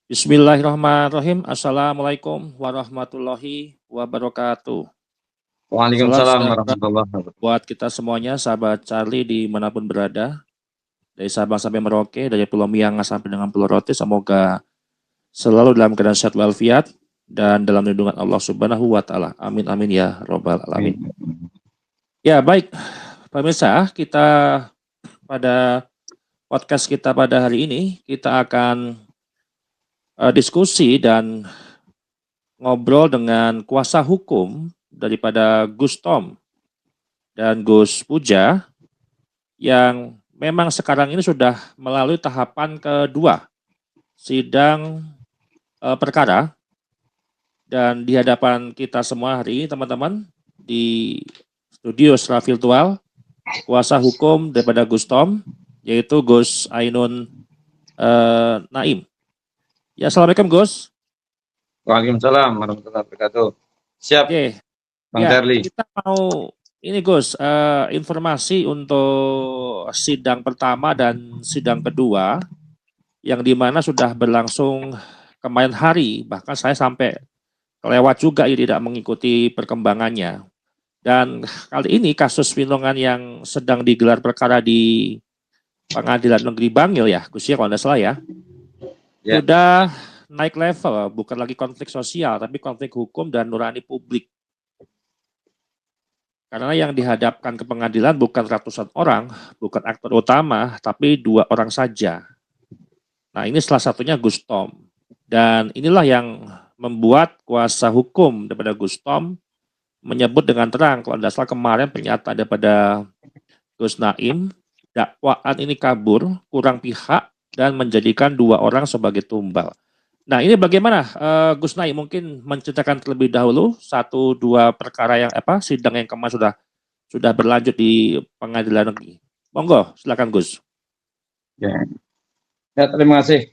Bismillahirrahmanirrahim. Assalamualaikum warahmatullahi wabarakatuh. Salam Waalaikumsalam sejahtera warahmatullahi wabarakatuh. buat kita semuanya, sahabat Charlie dimanapun berada. Dari Sabang sampai Merauke, dari Pulau Miangas sampai dengan Pulau Rote. Semoga selalu dalam keadaan sehat walafiat dan dalam lindungan Allah Subhanahu wa Ta'ala. Amin amin ya Robbal alamin. Ya baik, pemirsa, kita pada podcast kita pada hari ini kita akan diskusi dan ngobrol dengan kuasa hukum daripada Gus Tom dan Gus Puja yang memang sekarang ini sudah melalui tahapan kedua sidang perkara, dan di hadapan kita semua hari ini teman-teman di studio secara virtual kuasa hukum daripada Gus Tom yaitu Gus Ainun Naim. Ya, assalamualaikum Gus. Waalaikumsalam warahmatullahi wabarakatuh. Siap, Oke. Bang Ya, Charlie. kita mau ini Gus, informasi untuk sidang pertama dan sidang kedua yang dimana sudah berlangsung kemarin hari, bahkan saya sampai kelewat juga ini tidak mengikuti perkembangannya. Dan kali ini kasus Winongan yang sedang digelar perkara di Pengadilan Negeri Bangil ya, Gus ya kalau tidak salah ya, sudah naik level, bukan lagi konflik sosial, tapi konflik hukum dan nurani publik. Karena yang dihadapkan ke pengadilan bukan ratusan orang, bukan aktor utama, tapi 2 orang saja. Nah ini salah satunya Gus Tom. Dan inilah yang membuat kuasa hukum daripada Gus Tom menyebut dengan terang, kalau tidak salah kemarin pernyataan daripada Gus Naim, dakwaan ini kabur, kurang pihak, dan menjadikan 2 orang sebagai tumbal. Nah ini bagaimana Gus Naim mungkin menceritakan terlebih dahulu 1-2 perkara yang sidang yang kemarin sudah berlanjut di pengadilan negeri. Monggo, silakan Gus. Ya, terima kasih.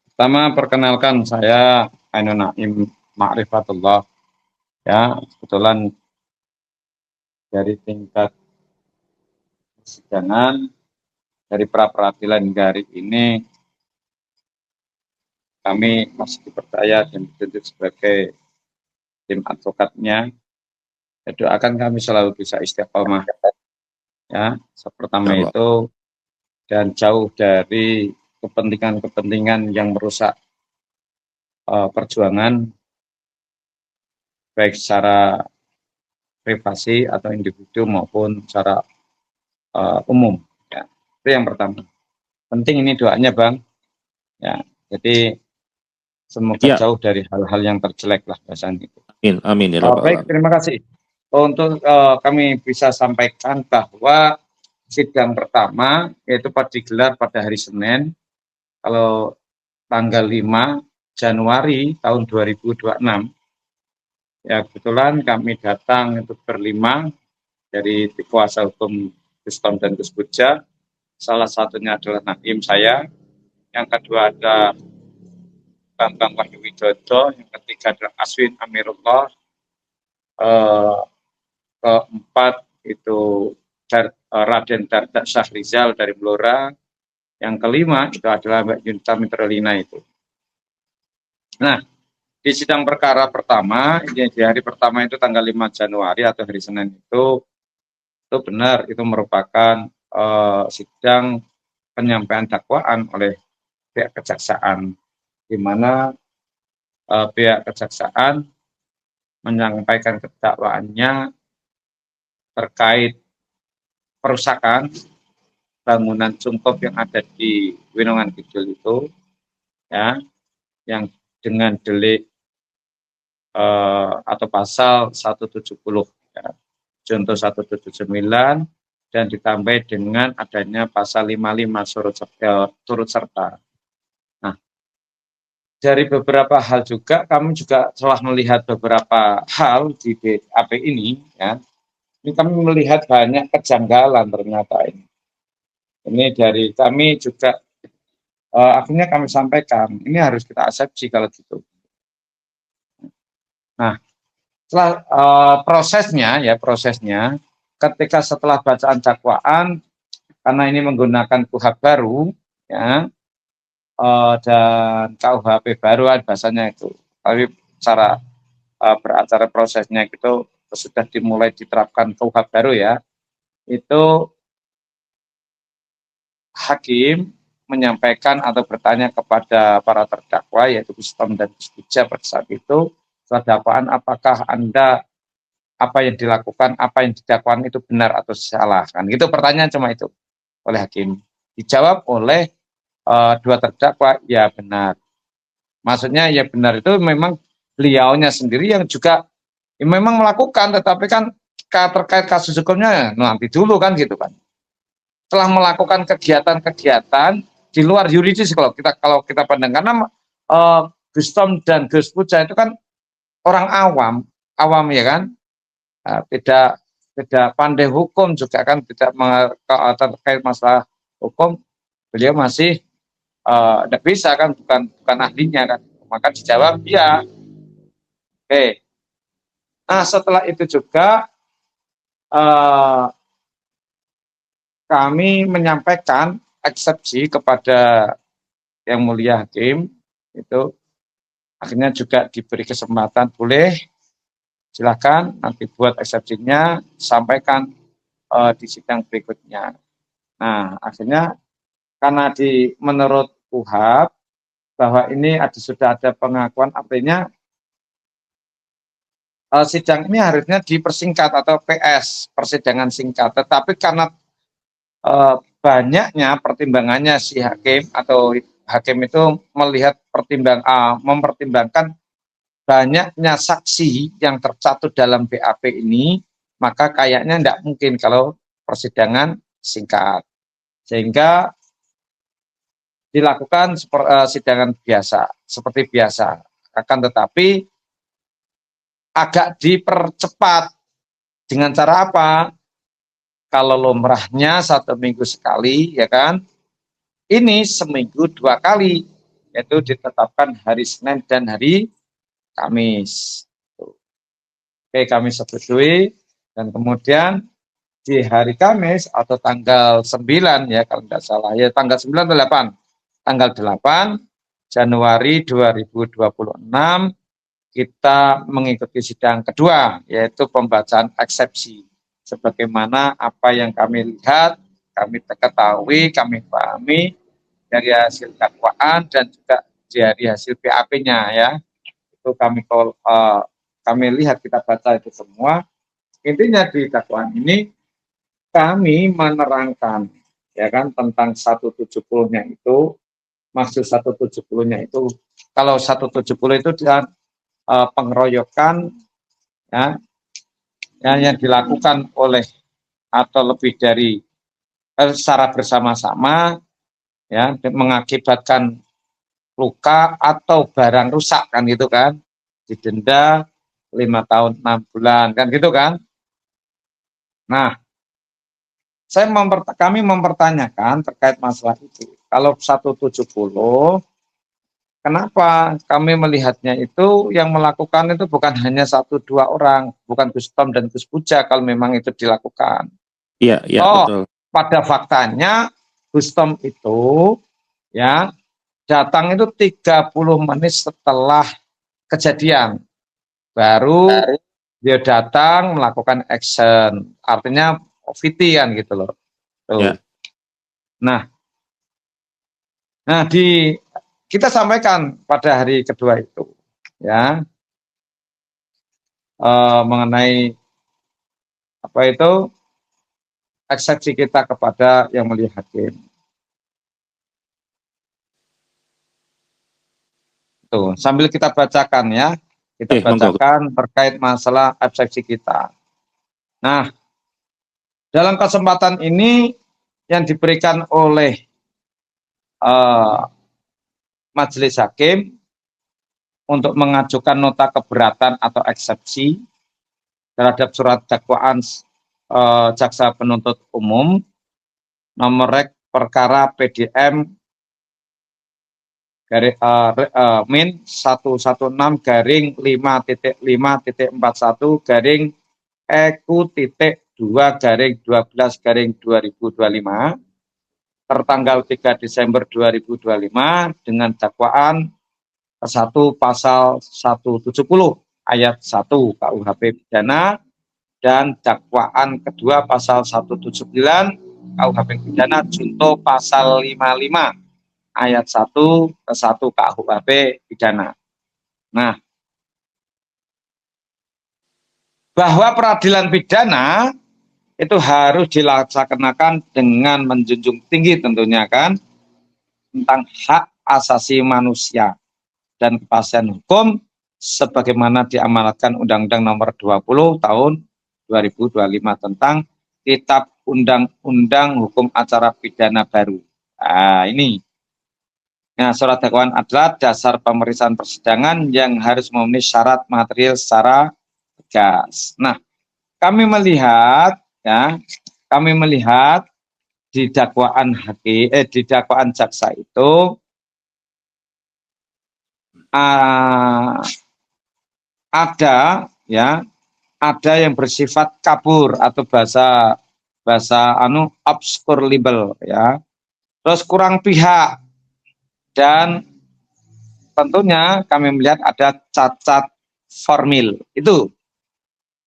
Pertama perkenalkan saya Ainun Naim Ma'rifatullah. Ya, kebetulan dari tingkat persidangan dari pra peradilan hingga hari ini kami masih dipercaya dan ditunjuk sebagai tim advokatnya. Doakan kami selalu bisa istiqomah. Ya, pertama itu dan jauh dari kepentingan-kepentingan yang merusak perjuangan baik secara privasi atau individu maupun secara umum. Ya, itu yang pertama. Penting ini doanya Bang. Ya, jadi semoga jauh dari hal-hal yang terjelek lah bahasanya itu. Amin ya Baik, terima kasih. Untuk kami bisa sampaikan bahwa sidang pertama yaitu digelar pada hari Senin, kalau tanggal 5 Januari tahun 2026. Ya, kebetulan kami datang itu berlima dari kuasa hukum Gus Tom dan Gus Puja. Salah satunya adalah Naim saya, yang kedua ada Bambang Wahyu Widodo, yang ketiga adalah Aswin Amirullah, keempat itu Raden Dardak Syahrizal dari Blora, yang kelima itu adalah Mbak Yunita Mitrolina itu. Nah, di sidang perkara pertama, di hari pertama itu tanggal 5 Januari atau hari Senin itu benar, itu merupakan sidang penyampaian dakwaan oleh pihak kejaksaan, di mana pihak kejaksaan menyampaikan dakwaannya terkait perusakan bangunan cungkup yang ada di Winongan Kidul itu, ya, yang dengan delik atau pasal 170, ya, contoh 179, dan ditambah dengan adanya pasal 55 turut serta. Nah, dari beberapa hal juga kami juga telah melihat beberapa hal di BAP ini, ya. Ini kami melihat banyak kejanggalan ternyata ini. Ini dari kami juga akhirnya kami sampaikan, ini harus kita aksepsi kalau gitu. Nah, setelah prosesnya, ketika setelah bacaan dakwaan, karena ini menggunakan KUHP baru, ya, dan KUHP baru bahasanya itu. Tapi cara beracara prosesnya itu sudah dimulai diterapkan KUHP baru ya. Itu hakim menyampaikan atau bertanya kepada para terdakwa yaitu Bustom dan Buspuja pada saat itu dakwaan apakah Anda apa yang dilakukan, apa yang didakwakan itu benar atau salah kan. Itu pertanyaan cuma itu oleh hakim. Dijawab oleh dua terdakwa ya benar. Maksudnya ya benar itu memang beliaunya sendiri yang juga ya memang melakukan, tetapi kan terkait kasus hukumnya nanti dulu kan gitu kan. Telah melakukan kegiatan-kegiatan di luar yuridis kalau kita pandang karena Bustom dan Gus Puja itu kan orang awam ya kan, tidak pandai hukum juga kan, tidak terkait masalah hukum beliau masih tidak bisa kan, bukan ahlinya kan, maka dijawab iya. Oke. Nah setelah itu juga kami menyampaikan eksepsi kepada yang mulia hakim itu, akhirnya juga diberi kesempatan boleh silakan nanti buat eksepsinya sampaikan di sidang berikutnya. Nah akhirnya karena menurut KUHP bahwa ini sudah ada pengakuan, artinya sidang ini harusnya dipersingkat atau PS, persidangan singkat. Tetapi karena banyaknya pertimbangannya si hakim atau hakim itu melihat mempertimbangkan banyaknya saksi yang tercatut dalam BAP ini, maka kayaknya tidak mungkin kalau persidangan singkat. Sehingga dilakukan sidangan biasa, seperti biasa. Akan tetapi agak dipercepat dengan cara apa? Kalau lumrahnya 1 minggu sekali, ya kan? Ini seminggu 2 kali, yaitu ditetapkan hari Senin dan hari Kamis. Oke, kami setujui, dan kemudian di hari Kamis atau tanggal 9 ya kalau tidak salah, ya tanggal 9 atau 8, tanggal 8 Januari 2026 kita mengikuti sidang kedua, yaitu pembacaan eksepsi. Sebagaimana apa yang kami lihat, kami ketahui, kami pahami dari hasil dakwaan dan juga dari hasil BAP-nya ya. Itu kami lihat, kita baca itu semua. Intinya di dakwaan ini kami menerangkan ya kan tentang 170-nya itu, maksud 170-nya itu, kalau 170 itu dia pengeroyokan ya, yang dilakukan oleh atau lebih dari secara bersama-sama ya, mengakibatkan luka atau barang rusak kan gitu kan, didenda 5 tahun 6 bulan kan gitu kan. Nah kami mempertanyakan terkait masalah itu. Kalau 170, kenapa kami melihatnya itu yang melakukan itu bukan hanya 1-2 orang, bukan Bustom dan Gus Puja kalau memang itu dilakukan. Iya, betul. Pada faktanya Bustom itu ya datang itu 30 menit setelah kejadian. Baru dia datang melakukan action. Artinya OVT kan gitu loh. Tuh. Ya. Nah, kita sampaikan pada hari kedua itu ya mengenai apa itu eksepsi kita kepada yang mulia hakim. Tuh, sambil kita bacakan ya, kita bacakan terkait masalah eksepsi kita. Nah, dalam kesempatan ini yang diberikan oleh majelis hakim untuk mengajukan nota keberatan atau eksepsi terhadap surat dakwaan jaksa penuntut umum nomor rek perkara PDM min 116-5.5.41 EQ.2/12/2025 tertanggal 3 Desember 2025 dengan dakwaan ke-1 pasal 170 ayat 1 KUHP pidana dan dakwaan kedua pasal 179 KUHP pidana junto pasal 55 ayat 1 ke 1 KUHP pidana. Nah, bahwa peradilan pidana itu harus dilaksanakan dengan menjunjung tinggi tentunya kan tentang hak asasi manusia dan kepastian hukum sebagaimana diamanatkan Undang-Undang Nomor 20 Tahun 2025 tentang Kitab Undang-Undang Hukum Acara Pidana Baru. Nah, ini. Nah, surat dakwaan adalah dasar pemeriksaan persidangan yang harus memenuhi syarat material secara tegas. Nah, kami melihat di dakwaan di dakwaan jaksa itu ada yang bersifat kabur atau bahasa obscure libel ya. Terus kurang pihak dan tentunya kami melihat ada cacat formil. Itu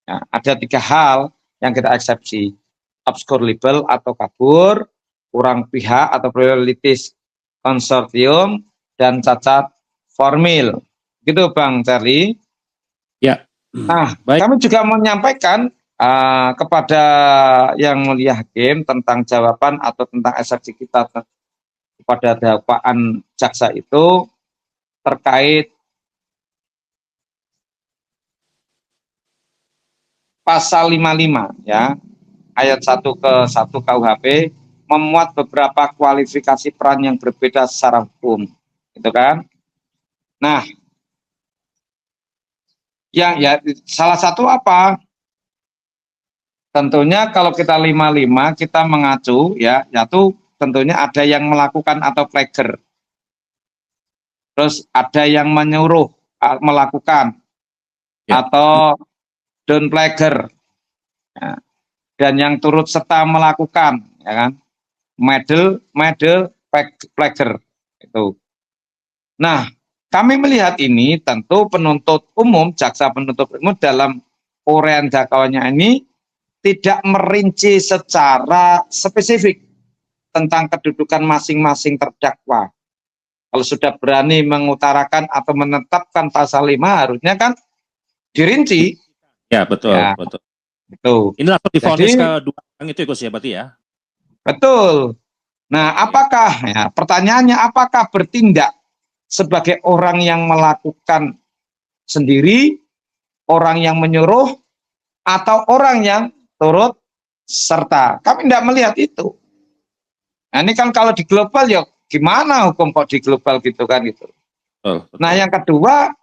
ya, ada 3 hal yang kita eksepsi. Obscure libel atau kabur, kurang pihak atau prioritas konsorsium, dan cacat formil. Gitu Bang Charlie. Ya. Nah, Baik. kami juga menyampaikan kepada yang mulia hakim tentang jawaban atau tentang eksepsi kita kepada dakwaan jaksa itu terkait pasal 55 ya. Ayat 1 ke 1 KUHP memuat beberapa kualifikasi peran yang berbeda secara hukum, gitu kan? Nah, salah satu apa? Tentunya kalau kita 55 kita mengacu ya, yaitu tentunya ada yang melakukan atau plager. Terus ada yang menyuruh melakukan Ya. atau don't plager. Ya. Dan yang turut serta melakukan, ya kan? Medel plager itu. Nah, kami melihat ini tentu penuntut umum, jaksa penuntut umum dalam uraian dakwaannya ini tidak merinci secara spesifik tentang kedudukan masing-masing terdakwa. Kalau sudah berani mengutarakan atau menetapkan pasal 5 harusnya kan dirinci. Ya, betul, Ya, betul. itu. Ini langsung divonis Jadi, kedua orang itu ya berarti ya? betul. Nah, apakah ya pertanyaannya apakah bertindak sebagai orang yang melakukan sendiri, orang yang menyuruh, atau orang yang turut serta? Kami tidak melihat itu. Nah, ini kan kalau di global ya gimana hukum kok di global gitu kan gitu. Betul. Nah, yang kedua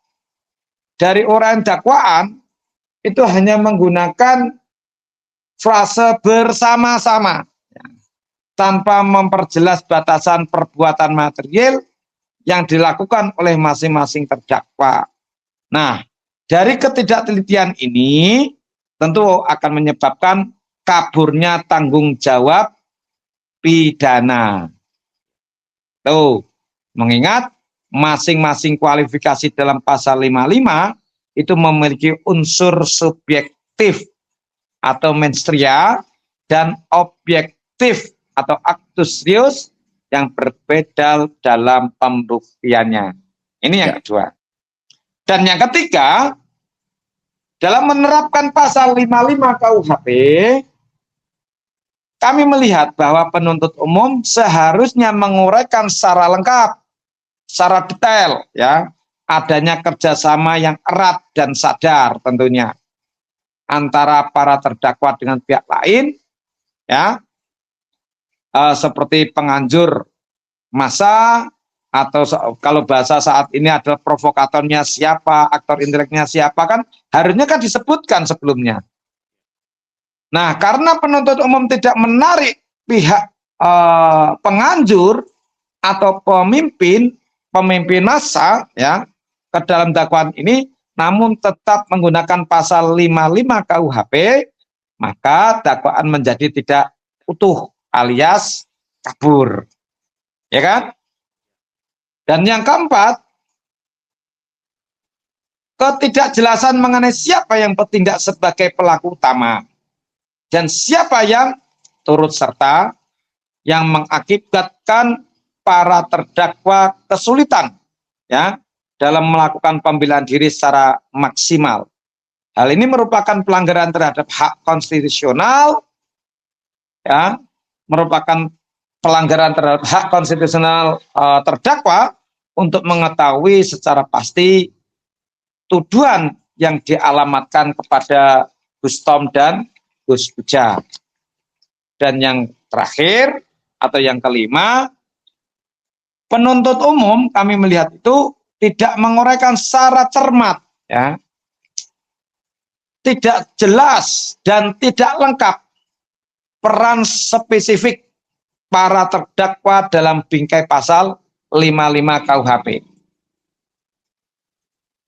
dari uraian dakwaan itu hanya menggunakan frase bersama-sama tanpa memperjelas batasan perbuatan material yang dilakukan oleh masing-masing terdakwa. Nah, dari ketidaktelitian ini tentu akan menyebabkan kaburnya tanggung jawab pidana. Tuh, mengingat masing-masing kualifikasi dalam pasal 55 itu memiliki unsur subjektif atau mensria dan objektif atau actus reus yang berbeda dalam pembuktiannya. Ini yang kedua. Dan yang ketiga, dalam menerapkan pasal 55 KUHP, kami melihat bahwa penuntut umum seharusnya menguraikan secara lengkap, secara detail, ya, adanya kerjasama yang erat dan sadar tentunya antara para terdakwa dengan pihak lain, ya, seperti penganjur massa atau kalau bahasa saat ini adalah provokatornya siapa, aktor inteleknya siapa, kan harusnya kan disebutkan sebelumnya. Nah, karena penuntut umum tidak menarik pihak penganjur atau pemimpin massa ya ke dalam dakwaan ini, namun tetap menggunakan pasal 55 KUHP, maka dakwaan menjadi tidak utuh alias kabur. Ya kan? Dan yang keempat, ketidakjelasan mengenai siapa yang bertindak sebagai pelaku utama dan siapa yang turut serta yang mengakibatkan para terdakwa kesulitan ya dalam melakukan pembelaan diri secara maksimal. Hal ini merupakan pelanggaran terhadap hak konstitusional ya, merupakan pelanggaran terhadap hak konstitusional terdakwa untuk mengetahui secara pasti tuduhan yang dialamatkan kepada Gus Tom dan Gus Puja. Dan yang terakhir atau yang kelima, penuntut umum kami melihat itu tidak menguraikan secara cermat, ya, tidak jelas dan tidak lengkap peran spesifik para terdakwa dalam bingkai pasal 55 KUHP.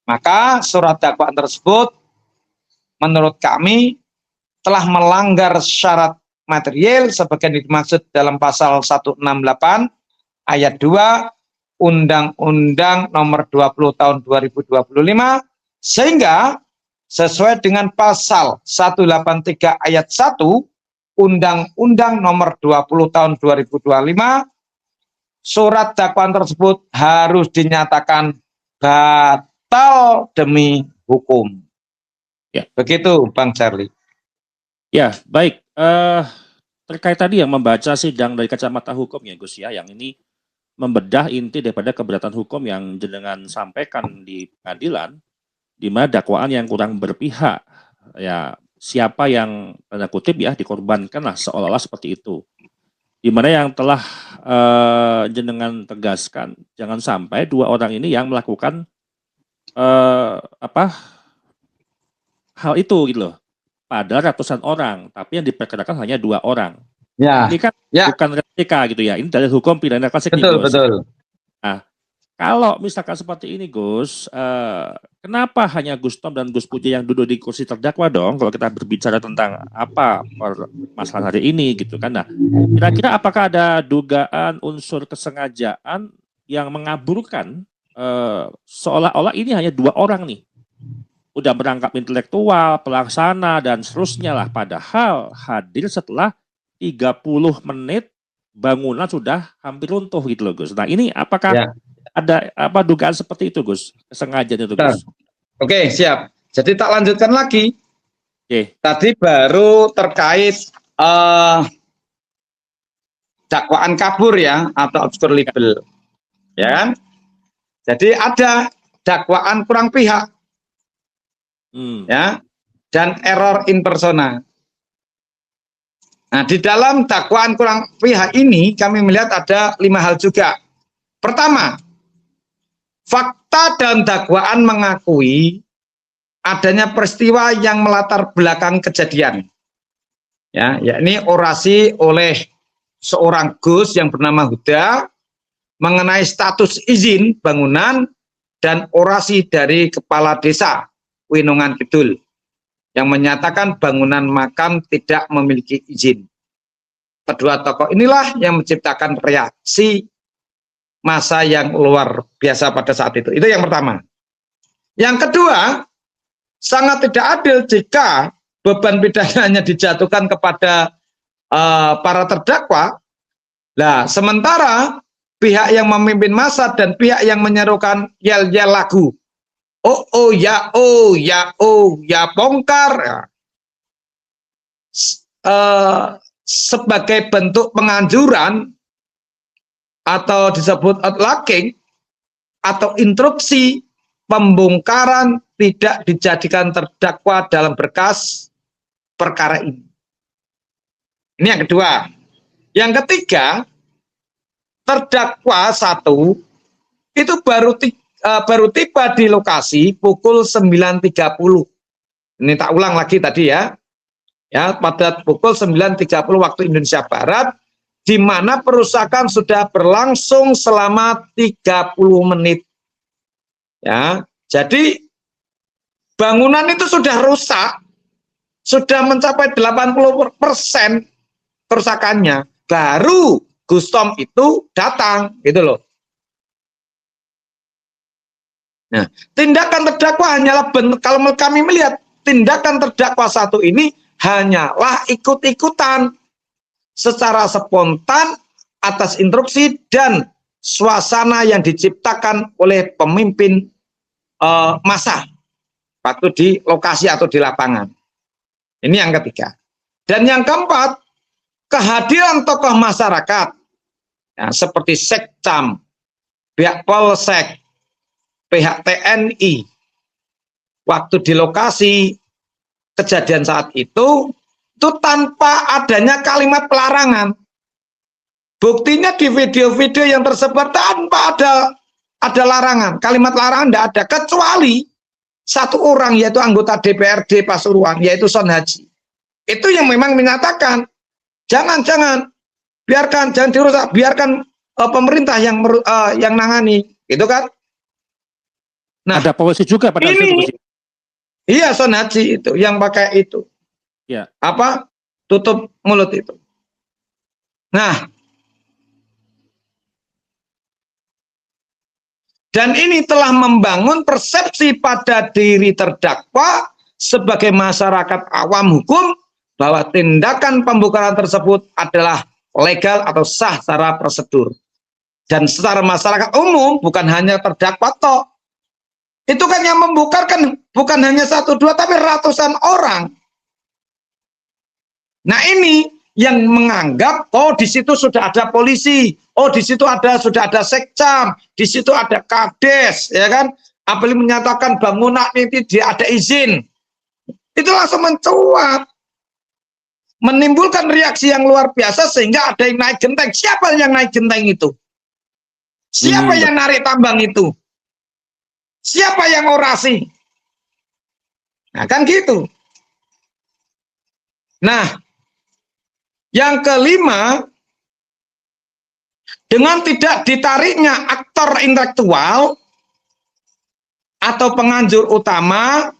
Maka surat dakwaan tersebut menurut kami telah melanggar syarat material sebagaimana dimaksud dalam pasal 168 ayat 2 Undang-Undang Nomor 20 Tahun 2025 sehingga sesuai dengan pasal 183 ayat 1 Undang-Undang Nomor 20 Tahun 2025 surat dakwaan tersebut harus dinyatakan batal demi hukum. Ya. Begitu Bang Charlie. Ya, baik. Terkait tadi yang membaca sidang dari kacamata hukum ya Gus ya, yang ini membedah inti daripada keberatan hukum yang jenengan sampaikan di pengadilan, di mana dakwaan yang kurang berpihak, ya siapa yang tanda kutip ya dikorbankan lah seolah-olah seperti itu. Di mana yang telah jenengan tegaskan, jangan sampai dua orang ini yang melakukan hal itu gitu loh. Pada ratusan orang, tapi yang diperkirakan hanya 2 orang. Ya. Ini kan bukan replika gitu ya. Ini dalil hukum pidana klasik nih, Gus. Betul. Nah, kalau misalkan seperti ini, Gus, kenapa hanya Gus Tom dan Gus Puja yang duduk di kursi terdakwa dong? Kalau kita berbicara tentang apa masalah hari ini gitu kan? Nah, kira-kira apakah ada dugaan unsur kesengajaan yang mengaburkan seolah-olah ini hanya 2 orang nih? Udah merangkap intelektual, pelaksana, dan seterusnya lah. Padahal hadir setelah 30 menit bangunan sudah hampir runtuh gitu loh Gus. Nah ini apakah ada dugaan seperti itu Gus? Kesengajaan itu Gus? Oke, siap. Jadi tak lanjutkan lagi. Oke. Tadi baru terkait dakwaan kabur ya, atau obscure libel. Ya. Jadi ada dakwaan kurang pihak. Ya, dan error in persona. Nah, di dalam dakwaan kurang pihak ini kami melihat ada 5 hal juga. Pertama, fakta dan dakwaan mengakui adanya peristiwa yang melatar belakang kejadian. Ya, yakni orasi oleh seorang Gus yang bernama Huda mengenai status izin bangunan dan orasi dari kepala desa Winongan Kidul yang menyatakan bangunan makam tidak memiliki izin. Kedua tokoh inilah yang menciptakan reaksi massa yang luar biasa pada saat itu. Itu yang pertama. Yang kedua, sangat tidak adil jika beban pidananya dijatuhkan kepada para terdakwa. Nah, sementara pihak yang memimpin massa dan pihak yang menyerukan yel-yel lagu oh ya bongkar ya. Sebagai bentuk penganjuran atau disebut outlawing atau instruksi pembongkaran tidak dijadikan terdakwa dalam berkas perkara ini. Ini yang kedua. Yang ketiga, terdakwa 1 itu baru tiba di lokasi pukul 9.30. Ini tak ulang lagi tadi ya. Ya, pada pukul 9.30 waktu Indonesia Barat, di mana perusakan sudah berlangsung selama 30 menit. Ya, jadi bangunan itu sudah rusak, sudah mencapai 80% kerusakannya. Baru Gustom itu datang, gitu loh. Nah, tindakan terdakwa hanyalah kalau kami melihat tindakan terdakwa satu ini hanyalah ikut-ikutan secara spontan atas instruksi dan suasana yang diciptakan oleh pemimpin massa waktu di lokasi atau di lapangan. Ini yang ketiga. Dan yang keempat, kehadiran tokoh masyarakat ya, seperti Sekcam, pihak Polsek, pihak TNI waktu di lokasi kejadian saat itu tanpa adanya kalimat pelarangan. Buktinya di video-video yang tersebar tanpa ada larangan, kalimat larangan tidak ada, kecuali satu orang yaitu anggota DPRD Pasuruan yaitu Son Haji. Itu yang memang menyatakan jangan biarkan, jangan dirusak, biarkan pemerintah yang nangani, gitu kan? Nah, ada polisi juga pada ini, iya Son Haji itu yang pakai itu, ya. Apa tutup mulut itu. Nah, dan ini telah membangun persepsi pada diri terdakwa sebagai masyarakat awam hukum bahwa tindakan pembukaran tersebut adalah legal atau sah secara prosedur. Dan secara masyarakat umum bukan hanya terdakwa toh. Itu kan yang membukarkan bukan hanya 1, 2 tapi ratusan orang. Nah, ini yang menganggap oh di situ sudah ada polisi, oh di situ sudah ada Sekcam, di situ ada Kades, ya kan? Apalagi menyatakan bangunan ini dia ada izin. Itu langsung mencuat. Menimbulkan reaksi yang luar biasa sehingga ada yang naik genteng. Siapa yang naik genteng itu? Siapa yang narik tambang itu? Siapa yang orasi? Nah, kan gitu. Nah, yang kelima, dengan tidak ditariknya aktor intelektual atau penganjur utama,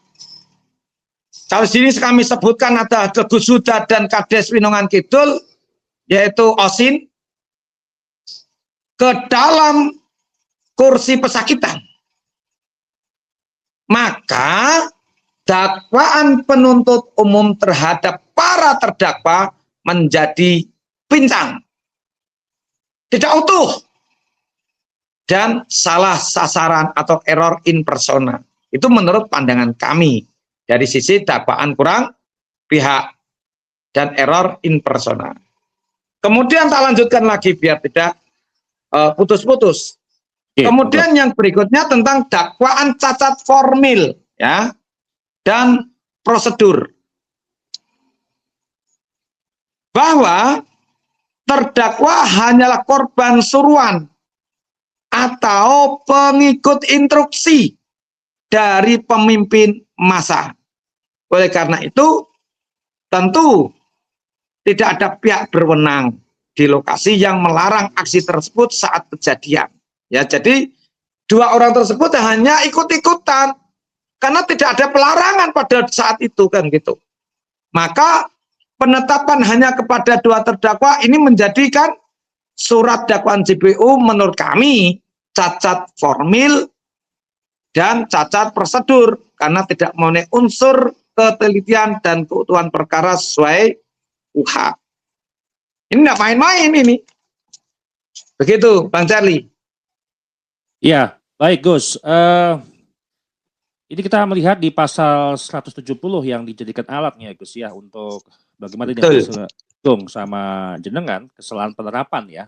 kalau sini kami sebutkan ada Gus Huda dan Kades Winongan Kidul, yaitu Osin, ke dalam kursi pesakitan, maka dakwaan penuntut umum terhadap para terdakwa menjadi pincang, tidak utuh, dan salah sasaran atau error in persona. Itu menurut pandangan kami dari sisi dakwaan kurang pihak dan error in persona. Kemudian tak lanjutkan lagi biar tidak putus-putus. Kemudian yang berikutnya tentang dakwaan cacat formil ya dan prosedur. Bahwa terdakwa hanyalah korban suruhan atau pengikut instruksi dari pemimpin massa. Oleh karena itu, tentu tidak ada pihak berwenang di lokasi yang melarang aksi tersebut saat kejadian. Ya, jadi dua orang tersebut hanya ikut-ikutan karena tidak ada pelarangan pada saat itu kan gitu. Maka penetapan hanya kepada dua terdakwa ini menjadikan surat dakwaan JPU menurut kami cacat formil dan cacat prosedur karena tidak memenuhi unsur ketelitian dan keutuhan perkara sesuai UH. Ini tidak main-main ini. Begitu, Bang Charlie. Ya, baik Gus. Ini kita melihat di pasal 170 yang dijadikan alatnya Gus ya untuk bagaimana dihitung sama jenengan kesalahan penerapan ya.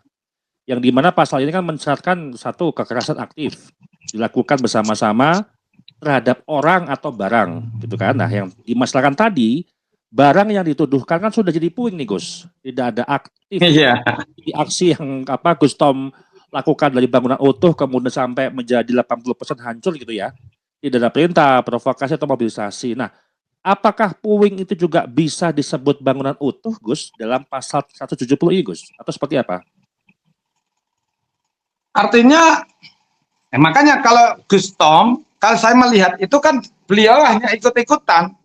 Yang dimana pasal ini kan mensyaratkan satu kekerasan aktif dilakukan bersama-sama terhadap orang atau barang gitu kan. Nah yang dimasalahkan tadi barang yang dituduhkan kan sudah jadi puing nih Gus. Tidak ada aktif di aksi yang Gus Tom lakukan dari bangunan utuh kemudian sampai menjadi 80% hancur gitu ya. Tidak ada perintah, provokasi atau mobilisasi. Nah, apakah puing itu juga bisa disebut bangunan utuh, Gus, dalam pasal 170 ini, Gus? Atau seperti apa? Artinya, makanya kalau Gus Tom, kalau saya melihat itu kan beliau hanya ikut-ikutan.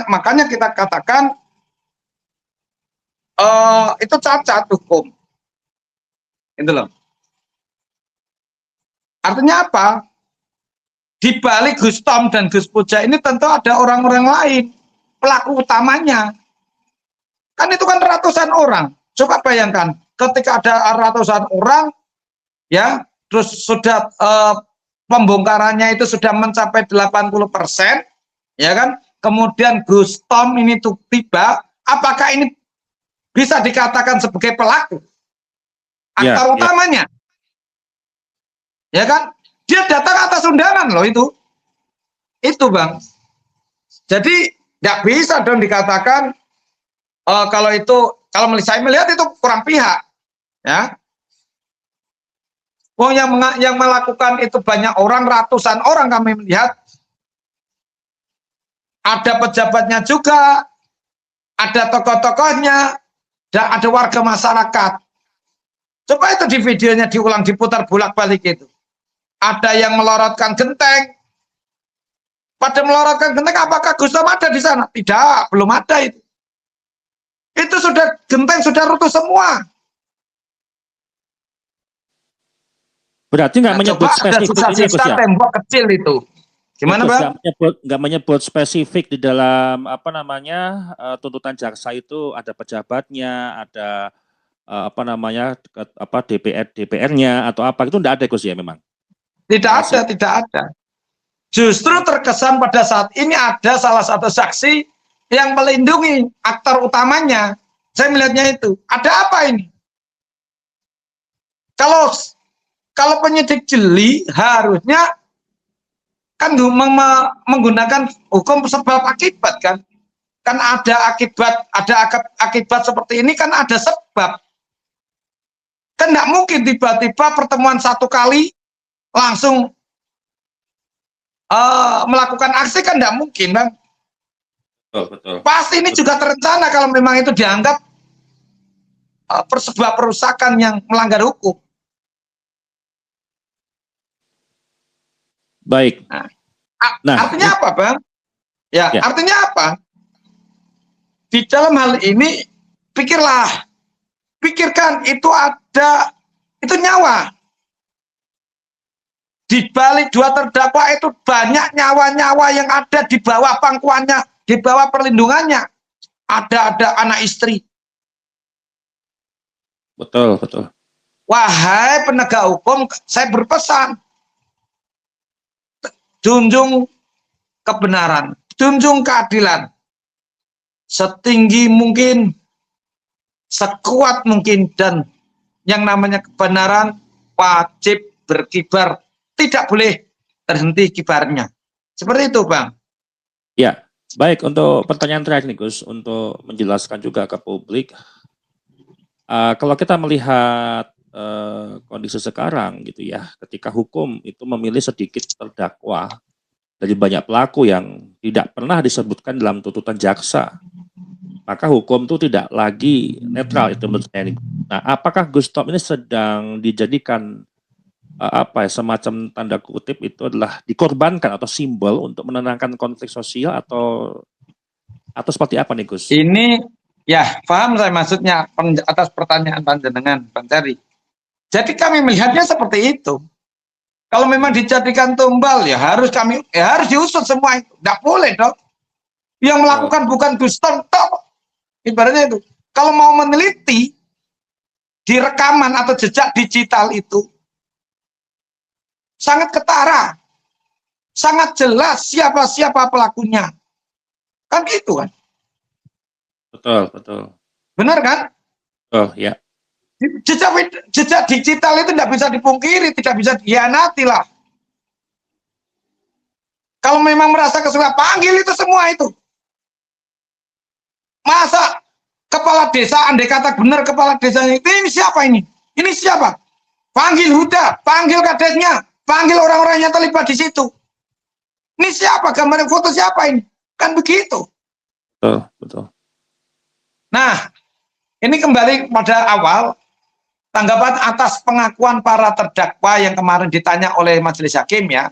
Makanya kita katakan itu cacat hukum. Itu loh. Artinya apa? Di balik Gus Tom dan Gus Puja ini tentu ada orang-orang lain, pelaku utamanya. Kan itu kan ratusan orang. Coba bayangkan, ketika ada ratusan orang, ya, terus sudah pembongkarannya itu sudah mencapai 80%, ya kan? Kemudian Gus Tom ini tuh tiba, apakah ini bisa dikatakan sebagai pelaku? Aktor utamanya. Ya kan? Dia datang atas undangan loh itu. Itu Bang. Jadi tidak bisa dong dikatakan kalau saya melihat itu kurang pihak. Ya. Oh, yang melakukan itu banyak orang, ratusan orang kami melihat. Ada pejabatnya juga, ada tokoh-tokohnya, dan ada warga masyarakat. Coba itu di videonya diulang, diputar bolak-balik itu. Ada yang melorotkan genteng. Pada melorotkan genteng, apakah Gus Tom ada di sana? Tidak, belum ada itu. Itu sudah genteng sudah runtuh semua. Berarti nggak menyebut spesifik ini, Gus ya? Tembok kecil itu. Gimana, Bang? Nggak menyebut spesifik di dalam tuntutan jaksa itu ada pejabatnya, ada DPR-nya atau apa itu nggak ada, Gus ya memang? Tidak ada. Justru terkesan pada saat ini ada salah satu saksi yang melindungi aktor utamanya. Saya melihatnya itu. Ada apa ini? Kalau penyidik jeli harusnya kan menggunakan hukum sebab akibat kan. Kan ada akibat seperti ini kan ada sebab. Kan tidak mungkin tiba-tiba pertemuan satu kali langsung melakukan aksi, kan tidak mungkin, Bang. Betul. Pasti ini juga terencana kalau memang itu dianggap sebuah perusakan yang melanggar hukum. Baik. Nah, artinya apa, Bang? Ya, artinya apa? Di dalam hal ini pikirkan itu nyawa. Di balik dua terdakwa itu banyak nyawa-nyawa yang ada di bawah pangkuannya, di bawah perlindungannya. Ada anak istri. Betul. Wahai penegak hukum, saya berpesan. Junjung kebenaran, junjung keadilan. Setinggi mungkin, sekuat mungkin, dan yang namanya kebenaran wajib berkibar. Tidak boleh terhenti kibarnya. Seperti itu, Bang. Ya, baik. Untuk pertanyaan terakhir nih, Gus, untuk menjelaskan juga ke publik. Kalau kita melihat kondisi sekarang gitu ya, ketika hukum itu memilih sedikit terdakwa dari banyak pelaku yang tidak pernah disebutkan dalam tuntutan jaksa, maka hukum itu tidak lagi netral, itu menurut saya. Nah, apakah Gus Tom ini sedang dijadikan semacam tanda kutip itu adalah dikorbankan atau simbol untuk menenangkan konflik sosial atau seperti apa nih, Gus? Ini ya paham saya maksudnya atas pertanyaan panjenengan, Bang Cari. Jadi kami melihatnya seperti itu. Kalau memang dijadikan tumbal ya harus diusut semua itu. Tidak boleh dong. Yang melakukan bukan Gus Tom ibaratnya itu. Kalau mau meneliti di rekaman atau jejak digital itu sangat ketara, sangat jelas siapa pelakunya. Kan gitu kan? Betul. Benar kan? Oh ya. Jejak digital itu tidak bisa dipungkiri, tidak bisa dikhianati lah. Kalau memang merasa kesulitan, panggil itu semua itu. Masa kepala desa, andai kata benar kepala desa itu, ini siapa ini? Ini siapa? Panggil Huda, panggil kadesnya, panggil orang-orang yang terlibat di situ. Ini siapa? Gambar foto siapa ini? Kan begitu. Betul. Nah, ini kembali pada awal, tanggapan atas pengakuan para terdakwa yang kemarin ditanya oleh majelis hakim ya.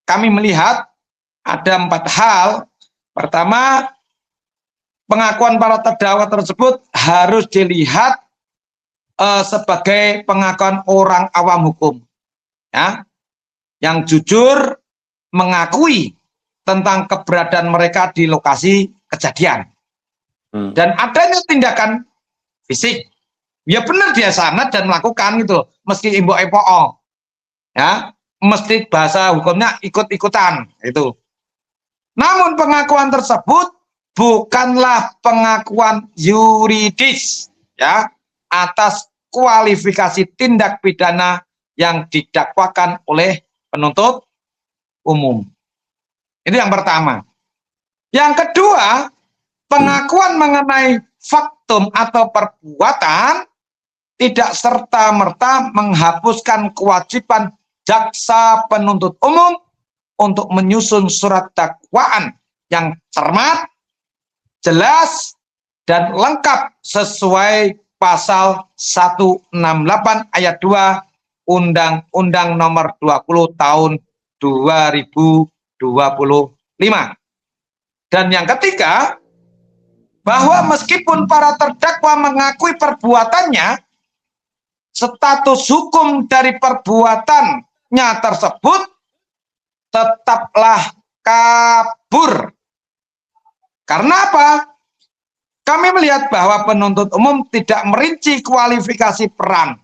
Kami melihat ada 4 hal. Pertama, pengakuan para terdakwa tersebut harus dilihat sebagai pengakuan orang awam hukum, ya, yang jujur mengakui tentang keberadaan mereka di lokasi kejadian dan adanya tindakan fisik. Ya benar dia sangat dan melakukan gitu loh, meski imbok-imbok, ya, mesti bahasa hukumnya ikut-ikutan itu. Namun pengakuan tersebut bukanlah pengakuan yuridis, ya, atas kualifikasi tindak pidana yang didakwakan oleh penuntut umum. Itu yang pertama. Yang kedua, pengakuan mengenai faktum atau perbuatan tidak serta-merta menghapuskan kewajiban jaksa penuntut umum untuk menyusun surat dakwaan yang cermat, jelas, dan lengkap sesuai pasal 168 ayat 2 Undang-Undang Nomor 20 Tahun 2025. Dan yang ketiga, bahwa meskipun para terdakwa mengakui perbuatannya, status hukum dari perbuatannya tersebut tetaplah kabur. Karena apa? Kami melihat bahwa penuntut umum tidak merinci kualifikasi peran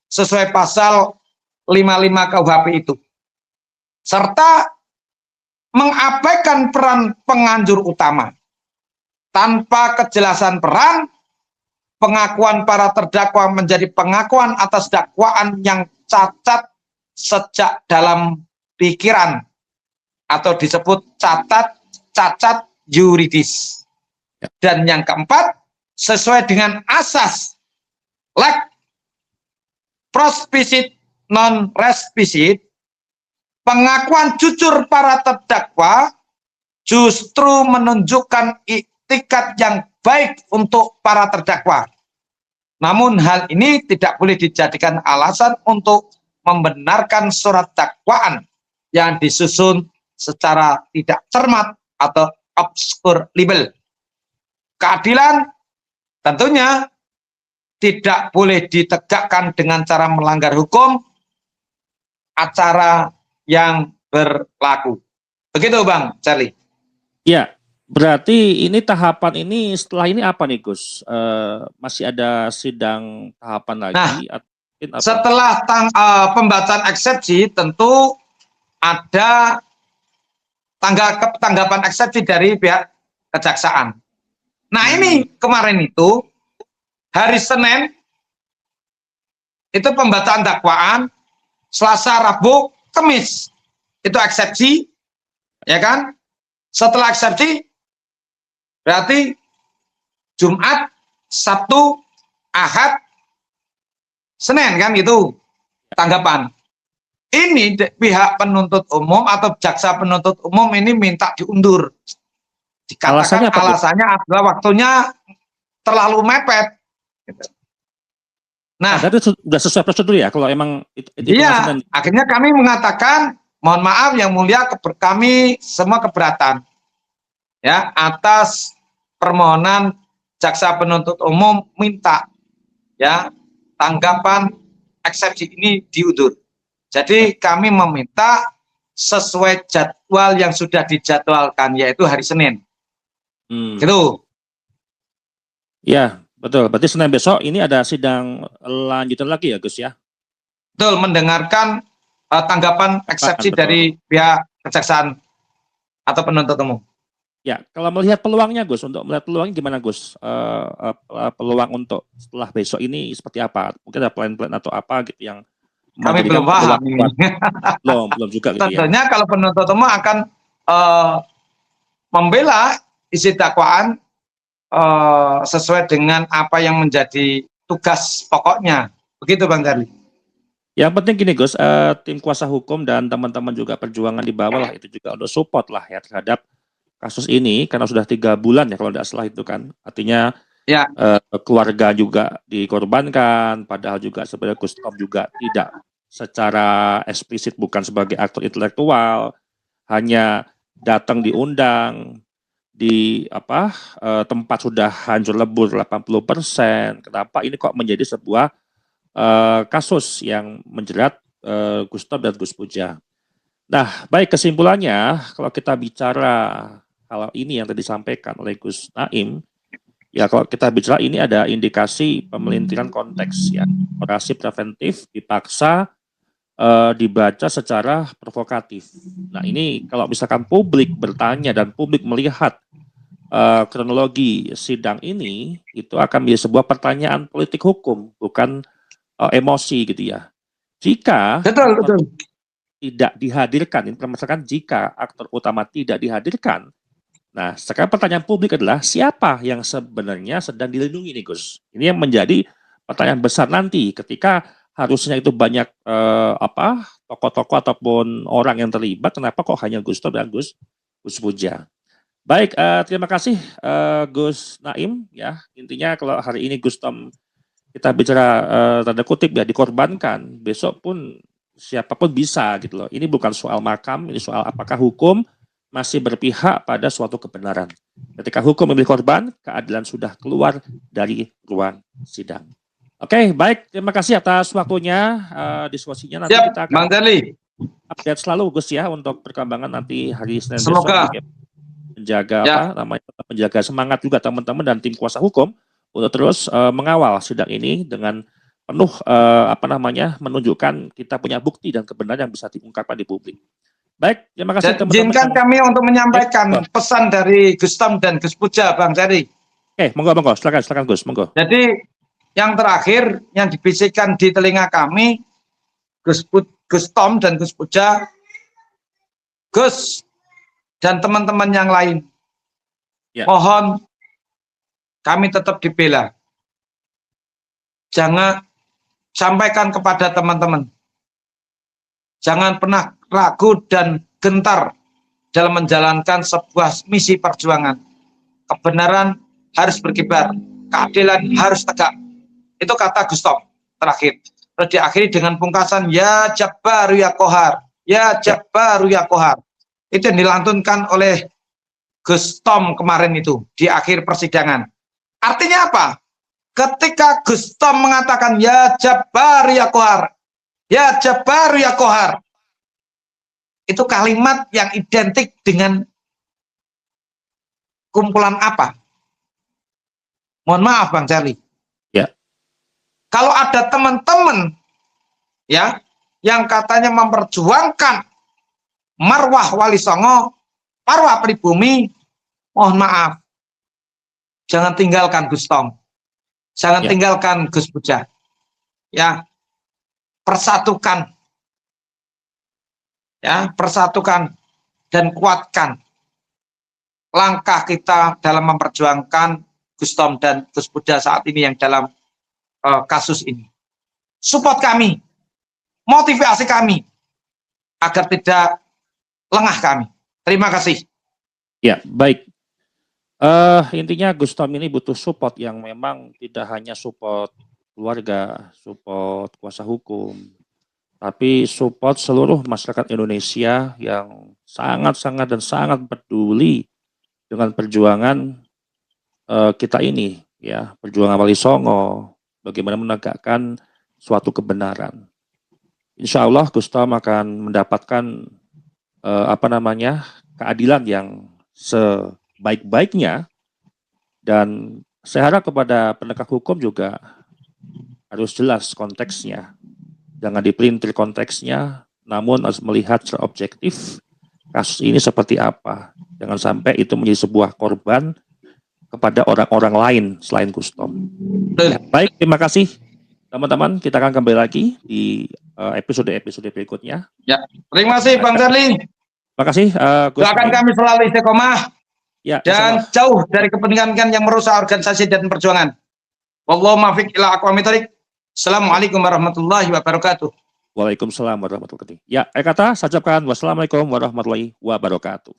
sesuai pasal 55 KUHP itu, serta mengabaikan peran penganjur utama. Tanpa kejelasan peran, pengakuan para terdakwa menjadi pengakuan atas dakwaan yang cacat sejak dalam pikiran atau disebut cacat yuridis. Dan yang keempat, sesuai dengan asas leg prospicit non respisit, pengakuan jujur para terdakwa justru menunjukkan iktikat yang baik untuk para terdakwa. Namun hal ini tidak boleh dijadikan alasan untuk membenarkan surat dakwaan yang disusun secara tidak cermat atau obskur libel. Keadilan tentunya tidak boleh ditegakkan dengan cara melanggar hukum acara yang berlaku. Begitu Bang Charlie. Ya, berarti ini tahapan ini setelah ini apa nih Gus? Masih ada sidang tahapan lagi? Nah, apa? Setelah pembacaan eksepsi tentu ada tanggapan eksepsi dari pihak kejaksaan. Nah ini kemarin itu hari Senin itu pembacaan dakwaan, Selasa, Rabu, Kamis itu eksepsi, ya kan? Setelah eksepsi berarti Jumat, Sabtu, Ahad, Senin kan gitu tanggapan. Ini pihak penuntut umum atau jaksa penuntut umum ini minta diundur. Dikatakan alasannya adalah waktunya terlalu mepet. Nah, itu sudah sesuai prosedur ya kalau emang itu iya, akhirnya kami mengatakan mohon maaf yang mulia, kami semua keberatan ya atas permohonan jaksa penuntut umum minta ya tanggapan eksepsi ini diundur. Jadi kami meminta sesuai jadwal yang sudah dijadwalkan yaitu hari Senin. Gitu. Ya, betul. Berarti Senin besok ini ada sidang lanjutan lagi ya Gus ya? Betul, mendengarkan tanggapan eksepsi dari pihak kejaksaan atau penuntut umum. Ya, kalau melihat peluangnya Gus, untuk melihat peluangnya gimana Gus? Peluang untuk setelah besok ini seperti apa? Mungkin ada plan-plan atau apa gitu yang kami belum paham ini. belum juga gitu. Tentunya ya. Kalau penuntut umum akan membela isi dakwaan sesuai dengan apa yang menjadi tugas pokoknya. Begitu Bang Darli. Yang penting gini Gus, tim kuasa hukum dan teman-teman juga perjuangan di bawah lah itu juga untuk support lah ya terhadap kasus ini karena sudah 3 bulan ya kalau tidak salah itu kan. Artinya ya. Keluarga juga dikorbankan, padahal juga sebenarnya Gus Tom juga tidak secara eksplisit bukan sebagai aktor intelektual, hanya datang diundang di tempat sudah hancur lebur 80%. Kenapa ini kok menjadi sebuah kasus yang menjerat Gus Tom dan Gus Puja. Nah, baik, kesimpulannya kalau kita bicara kalau ini yang tadi disampaikan oleh Gus Naim, ya kalau kita bicara ini ada indikasi pemelintiran konteks ya, operasi preventif dipaksa dibaca secara provokatif. Nah, ini kalau misalkan publik bertanya dan publik melihat kronologi sidang ini, itu akan menjadi sebuah pertanyaan politik hukum, bukan emosi gitu ya. Jika Betul, betul. tidak dihadirkan, ini misalkan jika aktor utama tidak dihadirkan, nah sekarang pertanyaan publik adalah siapa yang sebenarnya sedang dilindungi nih Gus? Ini yang menjadi pertanyaan besar nanti ketika harusnya itu banyak tokoh-tokoh ataupun orang yang terlibat, kenapa kok hanya Gus Tom dan Gus Puja? Baik, terima kasih Gus Naim ya. Intinya kalau hari ini Gus Tom kita bicara tanda kutip ya dikorbankan, besok pun siapapun bisa gitu loh. Ini bukan soal makam, ini soal apakah hukum masih berpihak pada suatu kebenaran. Ketika hukum memilih korban, keadilan sudah keluar dari ruang sidang. Oke, baik. Terima kasih atas waktunya, diskusinya. Nanti Siap, kita akan Bang Charlie. update selalu Gus ya untuk perkembangan nanti hari Senin Semoga. besok. Menjaga Ya. menjaga semangat juga teman-teman dan tim kuasa hukum untuk terus mengawal sidang ini dengan penuh menunjukkan kita punya bukti dan kebenaran yang bisa diungkapkan di publik. Baik, terima kasih teman-teman. Izinkan kami untuk menyampaikan pesan dari Gus Tom dan Gus Puja, Bang Charlie. Oke, monggo, silakan Gus, monggo. Jadi yang terakhir yang dibisikkan di telinga kami, Gus Tom dan Gus Puja, Gus dan teman-teman yang lain, mohon kami tetap dibela. Jangan sampaikan kepada teman-teman, jangan pernah ragu dan gentar dalam menjalankan sebuah misi perjuangan. Kebenaran harus berkibar, keadilan harus tegak. Itu kata Gus Tom terakhir. Terus diakhiri dengan pungkasan, ya Jabbaru ya Qahar, ya Jabbaru ya Qahar. Itu yang dilantunkan oleh Gus Tom kemarin itu di akhir persidangan. Artinya apa? Ketika Gus Tom mengatakan ya Jabbaru ya Qahar, ya Jabbaru ya Qahar, itu kalimat yang identik dengan kumpulan apa? Mohon maaf Bang Charlie. Ya. Kalau ada teman-teman ya yang katanya memperjuangkan marwah Wali Songo, marwah pribumi, mohon maaf, jangan tinggalkan Gus Tom, jangan tinggalkan Gus Puja, ya, persatukan dan kuatkan langkah kita dalam memperjuangkan Gus Tom dan Gus Puja saat ini yang dalam kasus ini. Support kami, motivasi kami agar tidak lengah kami. Terima kasih. Ya, baik. Intinya Gus Tom ini butuh support yang memang tidak hanya support keluarga, support kuasa hukum, tapi support seluruh masyarakat Indonesia yang sangat-sangat dan sangat peduli dengan perjuangan kita ini, ya, perjuangan Wali Songo, bagaimana menegakkan suatu kebenaran. Insya Allah Gus Tom akan mendapatkan keadilan yang sebaik-baiknya, dan saya harap kepada penegak hukum juga harus jelas konteksnya, jangan dipelintir konteksnya, namun harus melihat secara objektif kasus ini seperti apa, jangan sampai itu menjadi sebuah korban kepada orang-orang lain selain Gus Tom. Ya, baik, terima kasih teman-teman, kita akan kembali lagi di episode-episode berikutnya. Ya, terima kasih Bang Charlie. Terima kasih. Doakan kami selalu istiqomah dan jauh dari kepentingan yang merusak organisasi dan perjuangan. Wallahu muwaffiq ila aqwamit thoriq. Assalamualaikum warahmatullahi wabarakatuh. Waalaikumsalam warahmatullahi wabarakatuh. Ya, kata saya ucapkan wassalamualaikum warahmatullahi wabarakatuh.